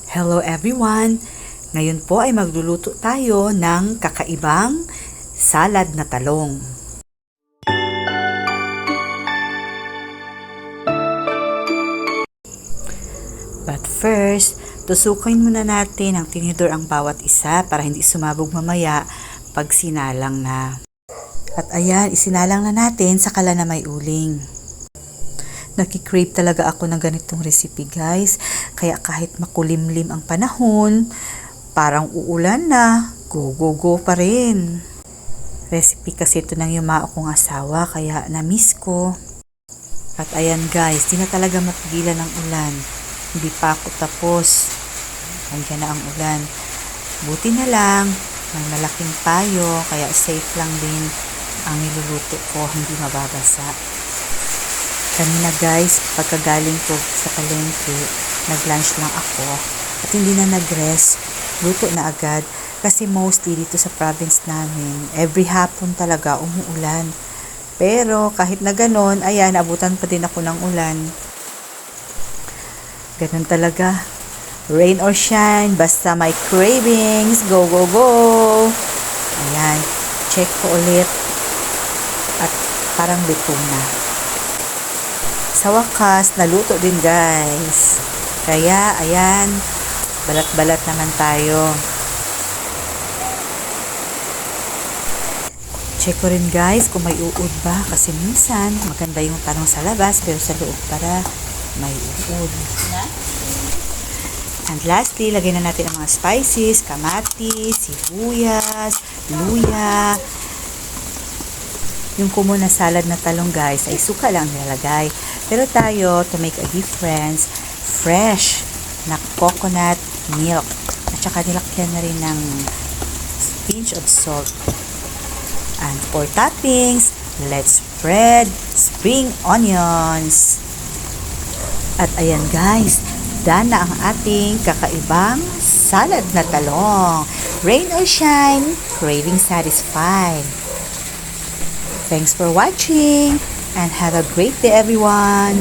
Hello everyone! Ngayon po ay magluluto tayo ng kakaibang salad na talong. But first, tusukin muna natin ang tinidor ang bawat isa para hindi sumabog mamaya pag sinalang na. At ayan, isinalang na natin sa kala na may uling. Nakikrave talaga ako ng ganitong recipe guys. Kaya kahit makulimlim ang panahon, parang uulan na, go pa rin. Recipe kasi ito ng yumao kong asawa kaya na-miss ko. At ayan guys, di na talaga mapigilan ang ulan. Hindi pa ako tapos. Andiyan na ang ulan. Buti na lang, may malaking payo kaya safe lang din ang niluluto ko, hindi mababasa. Kanina guys, pagkagaling ko sa palengke, nag-lunch lang ako at hindi na nag-rest, luto na agad kasi mostly dito sa province namin, every hapon talaga umuulan. Pero kahit na ganon, ayan, abutan pa din ako ng ulan. Ganon talaga. Rain or shine, basta may cravings, go! Ayan, check ko ulit at parang luto na. Sa wakas, naluto din guys. Kaya, ayan, balat-balat naman tayo. Check ko rin guys kung may uod ba. Kasi minsan, maganda yung tanong sa labas, pero sa loob para may uod. And lastly, lagyan na natin ang mga spices, kamatis, sibuyas, luya. Yung common na salad na talong guys, ay suka lang nilalagay. Pero tayo, to make a difference, fresh na coconut milk. At saka nilakyan na rin ng pinch of salt. And for toppings, let's spread spring onions. At ayan guys, done na ang ating kakaibang salad na talong. Rain or shine, craving satisfied. Thanks for watching and have a great day everyone.